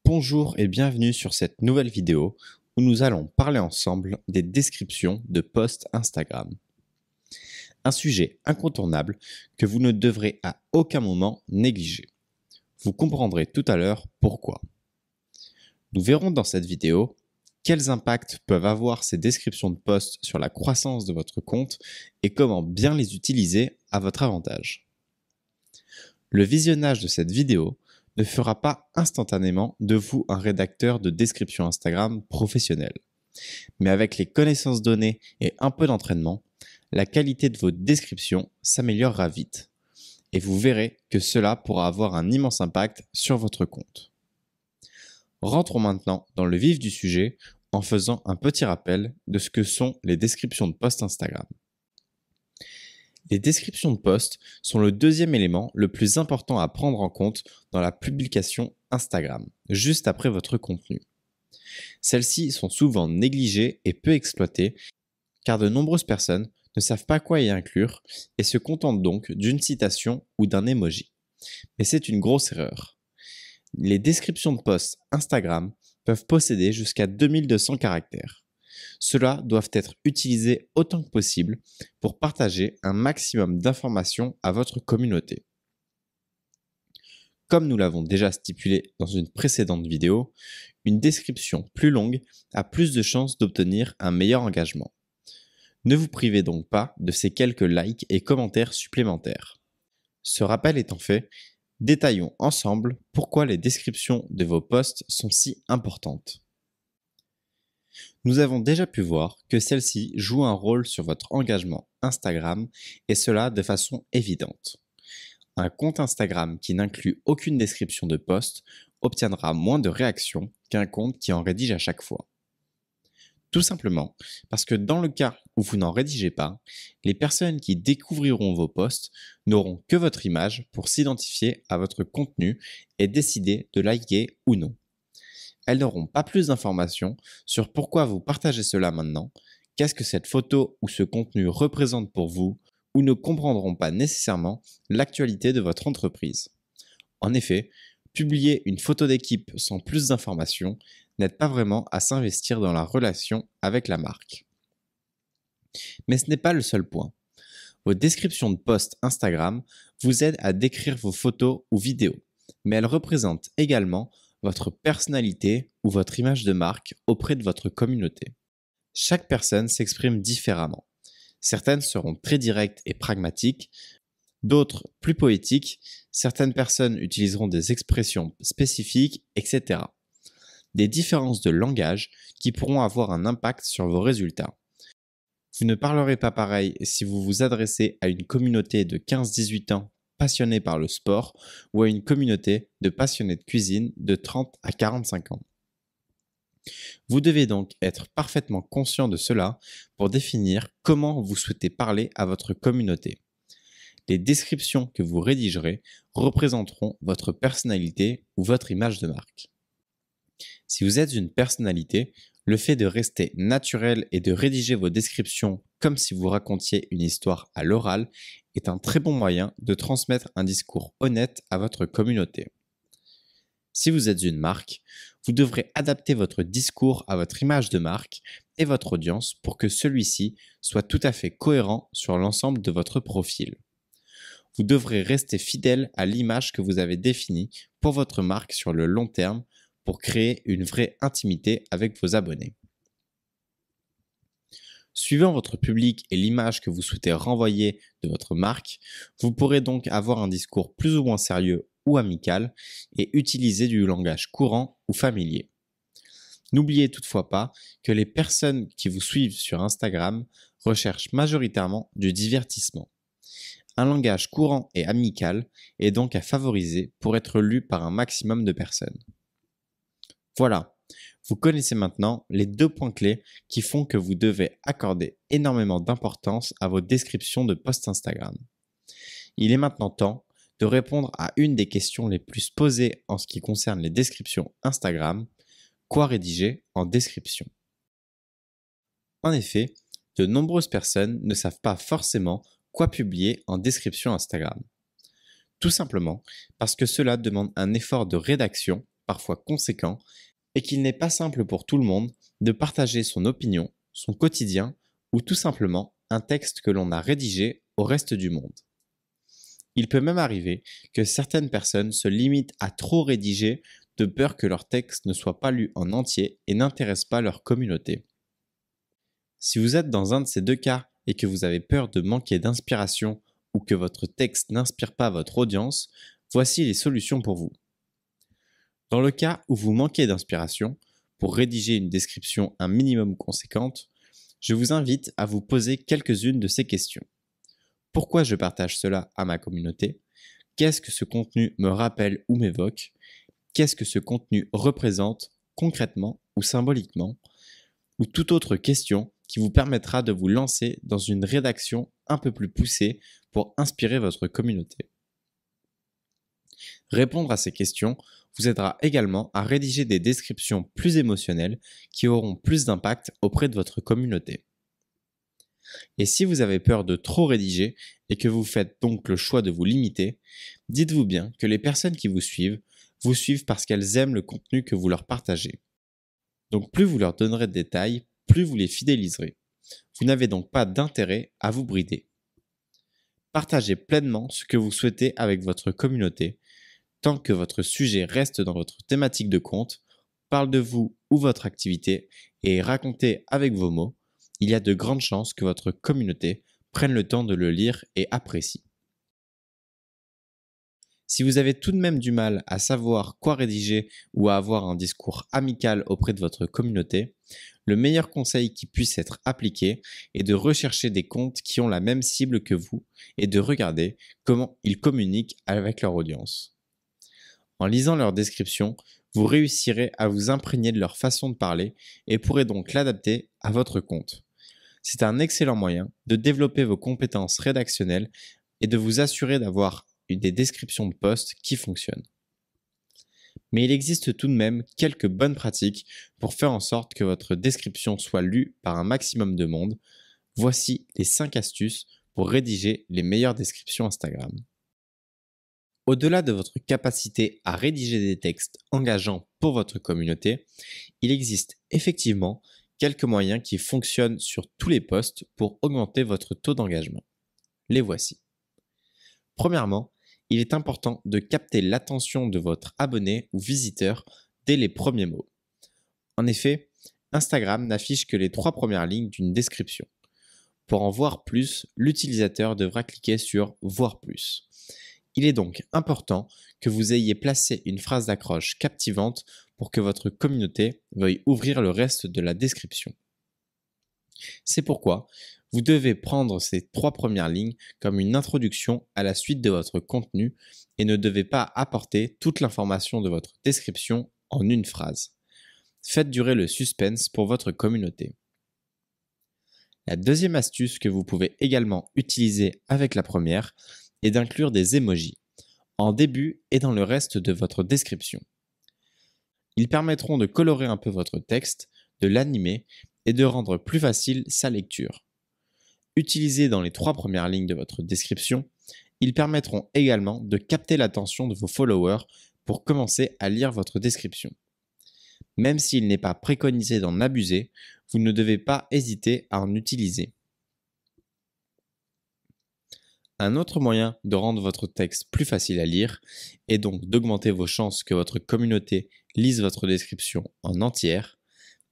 Bonjour et bienvenue sur cette nouvelle vidéo où nous allons parler ensemble des descriptions de posts Instagram. Un sujet incontournable que vous ne devrez à aucun moment négliger. Vous comprendrez tout à l'heure pourquoi. Nous verrons dans cette vidéo quels impacts peuvent avoir ces descriptions de posts sur la croissance de votre compte et comment bien les utiliser à votre avantage. Le visionnage de cette vidéo ne fera pas instantanément de vous un rédacteur de description Instagram professionnel. Mais avec les connaissances données et un peu d'entraînement, la qualité de vos descriptions s'améliorera vite. Et vous verrez que cela pourra avoir un immense impact sur votre compte. Rentrons maintenant dans le vif du sujet en faisant un petit rappel de ce que sont les descriptions de posts Instagram. Les descriptions de posts sont le deuxième élément le plus important à prendre en compte dans la publication Instagram, juste après votre contenu. Celles-ci sont souvent négligées et peu exploitées, car de nombreuses personnes ne savent pas quoi y inclure et se contentent donc d'une citation ou d'un emoji. Mais c'est une grosse erreur. Les descriptions de posts Instagram peuvent posséder jusqu'à 2200 caractères. Ceux-là doivent être utilisés autant que possible pour partager un maximum d'informations à votre communauté. Comme nous l'avons déjà stipulé dans une précédente vidéo, une description plus longue a plus de chances d'obtenir un meilleur engagement. Ne vous privez donc pas de ces quelques likes et commentaires supplémentaires. Ce rappel étant fait, détaillons ensemble pourquoi les descriptions de vos posts sont si importantes. Nous avons déjà pu voir que celle-ci joue un rôle sur votre engagement Instagram et cela de façon évidente. Un compte Instagram qui n'inclut aucune description de post obtiendra moins de réactions qu'un compte qui en rédige à chaque fois. Tout simplement parce que dans le cas où vous n'en rédigez pas, les personnes qui découvriront vos posts n'auront que votre image pour s'identifier à votre contenu et décider de liker ou non. Elles n'auront pas plus d'informations sur pourquoi vous partagez cela maintenant, qu'est-ce que cette photo ou ce contenu représente pour vous, ou ne comprendront pas nécessairement l'actualité de votre entreprise. En effet, publier une photo d'équipe sans plus d'informations n'aide pas vraiment à s'investir dans la relation avec la marque. Mais ce n'est pas le seul point. Vos descriptions de posts Instagram vous aident à décrire vos photos ou vidéos, mais elles représentent également votre personnalité ou votre image de marque auprès de votre communauté. Chaque personne s'exprime différemment. Certaines seront très directes et pragmatiques, d'autres plus poétiques, certaines personnes utiliseront des expressions spécifiques, etc. Des différences de langage qui pourront avoir un impact sur vos résultats. Vous ne parlerez pas pareil si vous vous adressez à une communauté de 15-18 ans passionnés par le sport ou à une communauté de passionnés de cuisine de 30 à 45 ans. Vous devez donc être parfaitement conscient de cela pour définir comment vous souhaitez parler à votre communauté. Les descriptions que vous rédigerez représenteront votre personnalité ou votre image de marque. Si vous êtes une personnalité, le fait de rester naturel et de rédiger vos descriptions comme si vous racontiez une histoire à l'oral est un très bon moyen de transmettre un discours honnête à votre communauté. Si vous êtes une marque, vous devrez adapter votre discours à votre image de marque et votre audience pour que celui-ci soit tout à fait cohérent sur l'ensemble de votre profil. Vous devrez rester fidèle à l'image que vous avez définie pour votre marque sur le long terme pour créer une vraie intimité avec vos abonnés. Suivant votre public et l'image que vous souhaitez renvoyer de votre marque, vous pourrez donc avoir un discours plus ou moins sérieux ou amical et utiliser du langage courant ou familier. N'oubliez toutefois pas que les personnes qui vous suivent sur Instagram recherchent majoritairement du divertissement. Un langage courant et amical est donc à favoriser pour être lu par un maximum de personnes. Voilà. Vous connaissez maintenant les 2 points clés qui font que vous devez accorder énormément d'importance à vos descriptions de posts Instagram. Il est maintenant temps de répondre à une des questions les plus posées en ce qui concerne les descriptions Instagram. Quoi rédiger en description? En effet, de nombreuses personnes ne savent pas forcément quoi publier en description Instagram. Tout simplement parce que cela demande un effort de rédaction parfois conséquent et qu'il n'est pas simple pour tout le monde de partager son opinion, son quotidien ou tout simplement un texte que l'on a rédigé au reste du monde. Il peut même arriver que certaines personnes se limitent à trop rédiger de peur que leur texte ne soit pas lu en entier et n'intéresse pas leur communauté. Si vous êtes dans un de ces deux cas et que vous avez peur de manquer d'inspiration ou que votre texte n'inspire pas votre audience, voici les solutions pour vous. Dans le cas où vous manquez d'inspiration, pour rédiger une description un minimum conséquente, je vous invite à vous poser quelques-unes de ces questions. Pourquoi je partage cela à ma communauté? Qu'est-ce que ce contenu me rappelle ou m'évoque? Qu'est-ce que ce contenu représente concrètement ou symboliquement? Ou toute autre question qui vous permettra de vous lancer dans une rédaction un peu plus poussée pour inspirer votre communauté. Répondre à ces questions vous aidera également à rédiger des descriptions plus émotionnelles qui auront plus d'impact auprès de votre communauté. Et si vous avez peur de trop rédiger et que vous faites donc le choix de vous limiter, dites-vous bien que les personnes qui vous suivent parce qu'elles aiment le contenu que vous leur partagez. Donc plus vous leur donnerez de détails, plus vous les fidéliserez. Vous n'avez donc pas d'intérêt à vous brider. Partagez pleinement ce que vous souhaitez avec votre communauté. Tant que votre sujet reste dans votre thématique de compte, parle de vous ou votre activité et racontez avec vos mots, il y a de grandes chances que votre communauté prenne le temps de le lire et apprécie. Si vous avez tout de même du mal à savoir quoi rédiger ou à avoir un discours amical auprès de votre communauté, le meilleur conseil qui puisse être appliqué est de rechercher des comptes qui ont la même cible que vous et de regarder comment ils communiquent avec leur audience. En lisant leurs descriptions, vous réussirez à vous imprégner de leur façon de parler et pourrez donc l'adapter à votre compte. C'est un excellent moyen de développer vos compétences rédactionnelles et de vous assurer d'avoir des descriptions de posts qui fonctionnent. Mais il existe tout de même quelques bonnes pratiques pour faire en sorte que votre description soit lue par un maximum de monde. Voici les 5 astuces pour rédiger les meilleures descriptions Instagram. Au-delà de votre capacité à rédiger des textes engageants pour votre communauté, il existe effectivement quelques moyens qui fonctionnent sur tous les posts pour augmenter votre taux d'engagement. Les voici. Premièrement, il est important de capter l'attention de votre abonné ou visiteur dès les premiers mots. En effet, Instagram n'affiche que les 3 premières lignes d'une description. Pour en voir plus, l'utilisateur devra cliquer sur « Voir plus ». Il est donc important que vous ayez placé une phrase d'accroche captivante pour que votre communauté veuille ouvrir le reste de la description. C'est pourquoi vous devez prendre ces 3 premières lignes comme une introduction à la suite de votre contenu et ne devez pas apporter toute l'information de votre description en une phrase. Faites durer le suspense pour votre communauté. La deuxième astuce que vous pouvez également utiliser avec la première est d'inclure des emojis en début et dans le reste de votre description. Ils permettront de colorer un peu votre texte, de l'animer et de rendre plus facile sa lecture. Utilisés dans les 3 premières lignes de votre description, ils permettront également de capter l'attention de vos followers pour commencer à lire votre description. Même s'il n'est pas préconisé d'en abuser, vous ne devez pas hésiter à en utiliser. Un autre moyen de rendre votre texte plus facile à lire est donc d'augmenter vos chances que votre communauté lise votre description en entière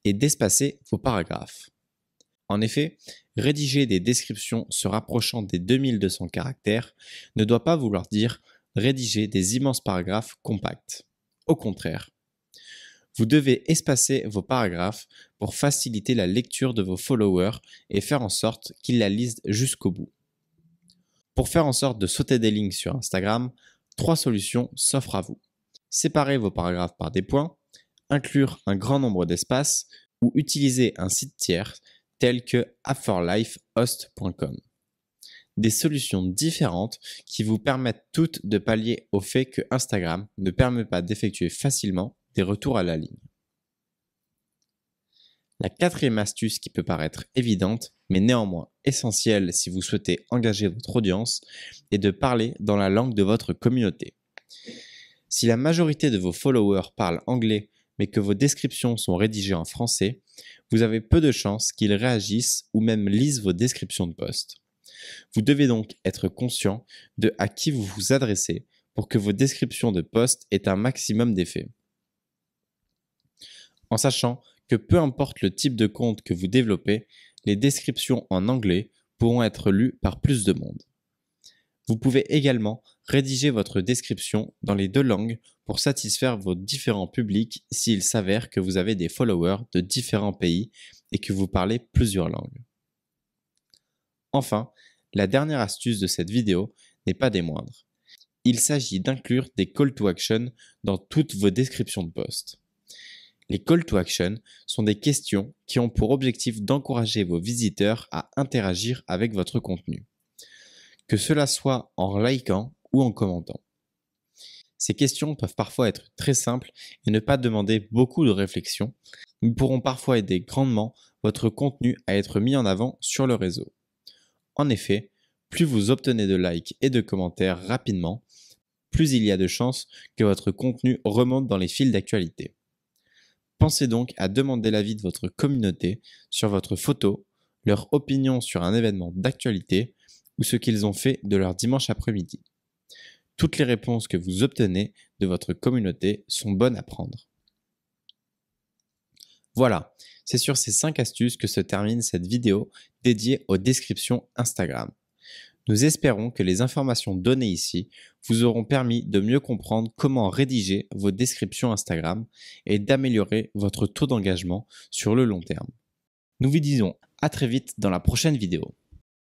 et d'espacer vos paragraphes. En effet, rédiger des descriptions se rapprochant des 2200 caractères ne doit pas vouloir dire rédiger des immenses paragraphes compacts. Au contraire, vous devez espacer vos paragraphes pour faciliter la lecture de vos followers et faire en sorte qu'ils la lisent jusqu'au bout. Pour faire en sorte de sauter des lignes sur Instagram, 3 solutions s'offrent à vous. Séparez vos paragraphes par des points, inclure un grand nombre d'espaces ou utiliser un site tiers tel que afterlifehost.com. Des solutions différentes qui vous permettent toutes de pallier au fait que Instagram ne permet pas d'effectuer facilement des retours à la ligne. La 4e astuce qui peut paraître évidente, mais néanmoins essentielle si vous souhaitez engager votre audience, est de parler dans la langue de votre communauté. Si la majorité de vos followers parlent anglais mais que vos descriptions sont rédigées en français, vous avez peu de chances qu'ils réagissent ou même lisent vos descriptions de posts. Vous devez donc être conscient de à qui vous vous adressez pour que vos descriptions de posts aient un maximum d'effet. En sachant que peu importe le type de compte que vous développez, les descriptions en anglais pourront être lues par plus de monde. Vous pouvez également rédiger votre description dans les deux langues pour satisfaire vos différents publics s'il s'avère que vous avez des followers de différents pays et que vous parlez plusieurs langues. Enfin, la dernière astuce de cette vidéo n'est pas des moindres. Il s'agit d'inclure des call to action dans toutes vos descriptions de posts. Les call to action sont des questions qui ont pour objectif d'encourager vos visiteurs à interagir avec votre contenu, que cela soit en likant ou en commentant. Ces questions peuvent parfois être très simples et ne pas demander beaucoup de réflexion, mais pourront parfois aider grandement votre contenu à être mis en avant sur le réseau. En effet, plus vous obtenez de likes et de commentaires rapidement, plus il y a de chances que votre contenu remonte dans les fils d'actualité. Pensez donc à demander l'avis de votre communauté sur votre photo, leur opinion sur un événement d'actualité ou ce qu'ils ont fait de leur dimanche après-midi. Toutes les réponses que vous obtenez de votre communauté sont bonnes à prendre. Voilà, c'est sur ces 5 astuces que se termine cette vidéo dédiée aux descriptions Instagram. Nous espérons que les informations données ici vous auront permis de mieux comprendre comment rédiger vos descriptions Instagram et d'améliorer votre taux d'engagement sur le long terme. Nous vous disons à très vite dans la prochaine vidéo.